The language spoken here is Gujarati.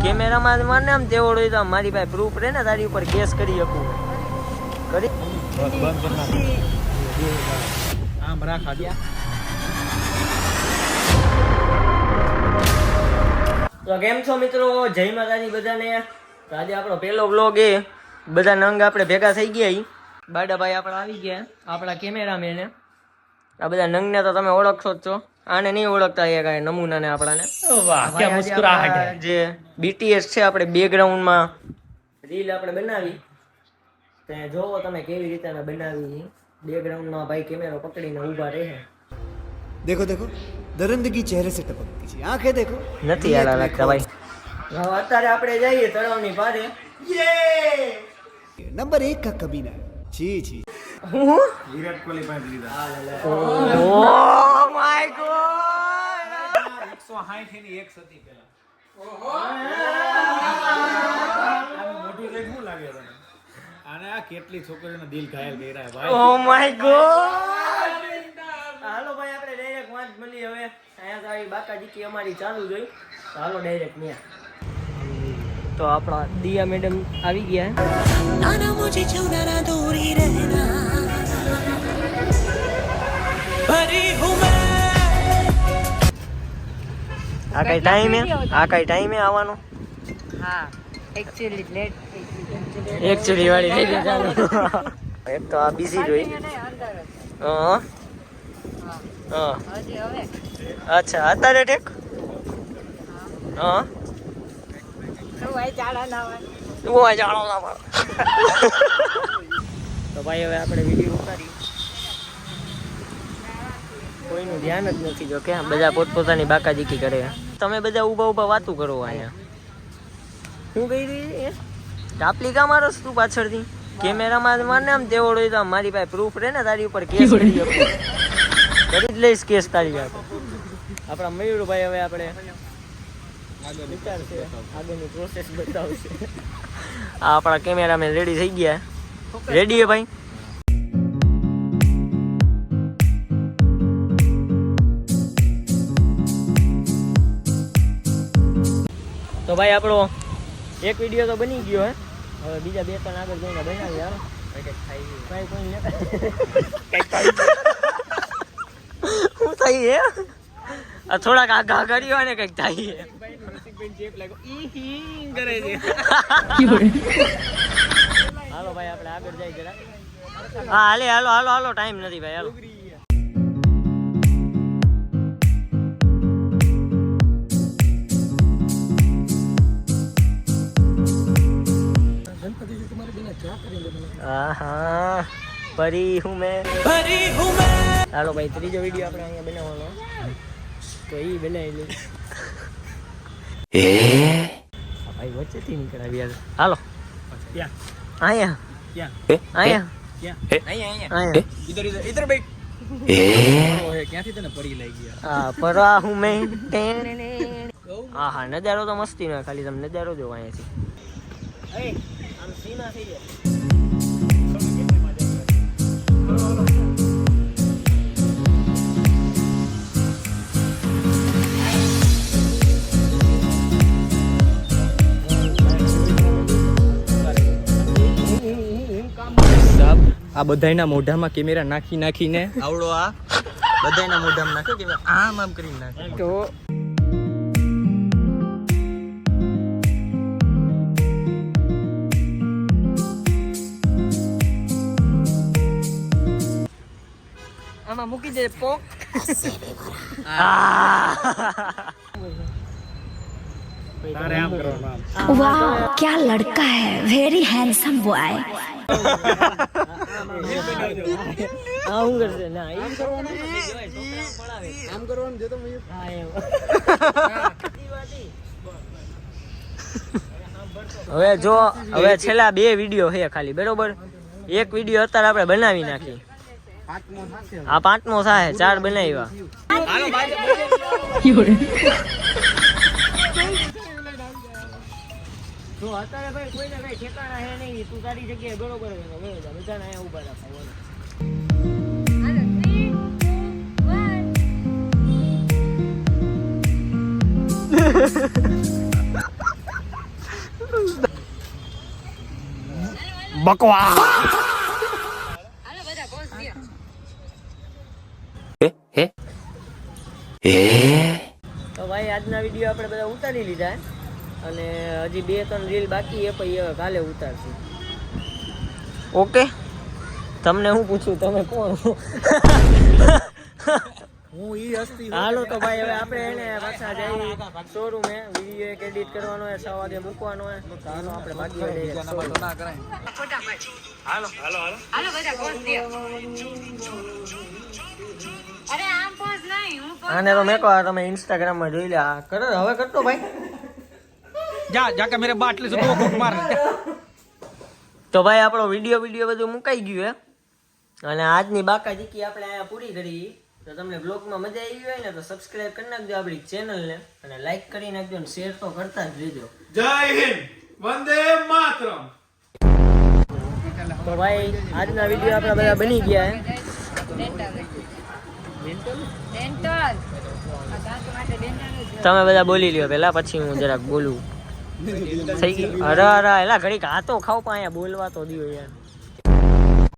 કેમેરામાં મને આમ તેવડ હોય તો મારી પાસે પ્રૂફ રહે ને તારી ઉપર કેસ કરી શકું કરી આમ રાખા દે. તો કેમ છો મિત્રો, જય માતાજી બધાને. તો આજે આપણો પહેલો વ્લોગ એ બધા નંગ આપણે ભેગા થઈ ગયા. બાડાભાઈ આપણે આવી ગયા, આપણા કેમેરામેન. આ બધા નંગને તો તમે ઓળખશો જ છો, આને નહીં ઓળખતા એ કાંઈ નમૂનાને આપણાને. વાહ ક્યાં મુસ્કરાહટ હે. જે BTS છે આપણે બેકગ્રાઉન્ડમાં રીલ આપણે બનાવી, તે જોવો તમે કેવી રીતે બનાવી. બેકગ્રાઉન્ડમાં ભાઈ કેમેરો પકડીને ઊભા રહે. देखो देखो दरिंदगी चेहरे से टपकती है, आंखें देखो નથી યાર લાગતા ભાઈ. અત્યારે આપણે જઈએ તળાવની પારે. नंबर 1 का कमीना है. जी जी વિરાટ કોહલી પાસે લીધા. ઓ માય ગોડ, 160 ની એક સતી પેલા. મોટું દેખ શું લાગે તને? આને આ કેટલી છોકરીઓના દિલ ઘાયલ કર્યા હે ભાઈ. Oh my God. હાલો ભાઈ આપણે ડાયરેક્ટ વાંચ મળી. હવે અહીંયા તો આવી બાકાજીકી અમારી ચાલુ જોઈ. હાલો ડાયરેક્ટ ન્યા. તો આપણા દિયા મેડમ આવી ગયા. आना मुझे छूना ना दूरी रहना भरी हूँ मैं. આ કઈ ટાઈમ હે? આ કઈ ટાઈમ હે આવવાનો? હા એકચ્યુઅલી લેટ એકચ્યુઅલી વાળી થઈ ગઈ ચાલુ. એક તો આ બીજી જોઈ. હા હા હજી હવે અચ્છા અત્યારે ઠીક. હા તો ભાઈ ચાડા ના હોય. તું આ જાણો ના પાડ. તો ભાઈ હવે આપણે વિડીયો ઉતારી. કોઈનું ધ્યાન જ નથી, જો કે બધા પોતપોતાની બાકાજીકી કરે. તમે બધા ઊભા ઊભા વાતું કરો અહીંયા. શું કહી રહી છે? ટાપલી કા મારો તું પાછળથી? કેમેરામાં મને આમ તેવડ હોય તો મારી પાસે પ્રૂફ રહે ને તારી ઉપર કેસ કરી શકું. કરી જ લઈશ કેસ તારી પાસે. આપણા મયુરભાઈ હવે આપણે વિચારશે, આગળની પ્રોસેસ બતાવશે. આ આપણા કેમેરામેન રેડી થઈ ગયા. રેડી હે ભાઈ? તો ભાઈ આપણો એક વિડીયો તો બની ગયો હે. હવે બીજા 2-3 આગળ જઈને બનાવીએ. હાલો ભાઈ કોઈ શું થઈ હે? આ થોડાક આઘા કર્યો ને કંઈક થાય હે. હાલો ભાઈ આપણે આગળ જાય જરા. હા હાલે હાલો હાલો હાલો, ટાઈમ નથી ભાઈ. હાલો આહા પરી હું મેં. भरी हूँ मैं હાલો ભાઈ ત્રીજો વિડીયો આપણે અહીંયા બનાવવાનો, તો એ બનાવી લઈએ. ભાઈ વચ્ચેથી નીકળાવી યાર. હાલો ક્યાં અહીંયા ક્યાં અહીંયા ક્યાં? અહીંયા અહીંયા. ઇધર ઇધર ઇધર બેટ. ઓય ક્યાંથી તને પડી લઈ ગયા? હા પરા હું મેં. હા હા નજારો તો મસ્તી નો, ખાલી તમે નજારો જોવો અહીંયાથી. આમ સીના થઈ જાય. આ બધાયના મોઢામાં કેમેરા નાખી નાખીને આવડો આ બધાયના મોઢામાં નાખ્યો કેમેરા આમ આમ કરીને નાખ્યો. તો આમાં મૂકી દે પોક. તારે આમ કરવાનું આમ. वाह क्या लड़का है, वेरी हैंडसम बॉय. આ હું કરશે ના એ કરવાનું નથી, જોય છોકરાઓ પડાવે. આમ કરવાનું જે તો મયુર. હા એમ. હવે જો હવે છેલ્લા 2 વિડીયો છે ખાલી, બરોબર? એક વિડીયો અત્યારે આપણે બનાવી નાખી. આ 5મો થાય, 4 બનાવ્યા. જો અત્યારે ભાઈ કોઈને કઈ ઠેકાણા હે નહીં, તું તારી જગ્યાએ બરોબર બધાને અહીંયા ઉભા રાખવા. બકવાસ. હાલો બધા પોઝ દો. તો ભાઈ આજના વિડીયો આપણે બધા ઉતારી લીધા અને હજી 2-3 રીલ બાકી છે પછી હવે કાલે ઉતારશું. ઓકે, તમને હું પૂછું, તમે કોણ? હું ઈ હસ્તી હાલો તો ભાઈ હવે આપણે એને પાછા જઈ શોરૂમે વિડીયો એક એડિટ કરવાનો હોય, 6 વાગે મૂકવાનો હોય તો હાલો આપણે ભાગી વળીએ showroom. ફટાફટ. હાલો બધા પોઝ દો. અરે આમ પોઝ નહીં, હું પોઝ આને તો મેં કહો તમે ઇન્સ્ટાગ્રામ માં જોઈ લે. આ કરો હવે કરતો ભાઈ. જા જાકે મેરે બાટલી સે 2 કોક માર. તો ભાઈ આપણો વિડીયો બધું મુકાઈ ગયું હે અને આજની બાકાજીકી આપણે અહીંયા પૂરી કરી. તો તમને બ્લોગમાં મજા આવી હોય ને તો સબસ્ક્રાઇબ કરી નાખજો આપણી ચેનલને અને લાઈક કરી નાખજો અને શેર તો કરતા જ રહેજો. જય હિન્દ, વંદે માતરમ. તો ભાઈ આજના વિડીયો આપણા બધા બની ગયા હે. ડેન્ટલ. આ દાંત માટે ડેન્ટલ. તમે બધા બોલી લ્યો પેલા, પછી હું જરાક બોલું. થઈ ગયું? અરે એલા ઘડીક હાથો ખાવ પણ અહીંયા બોલવા તો દ્યો યાર.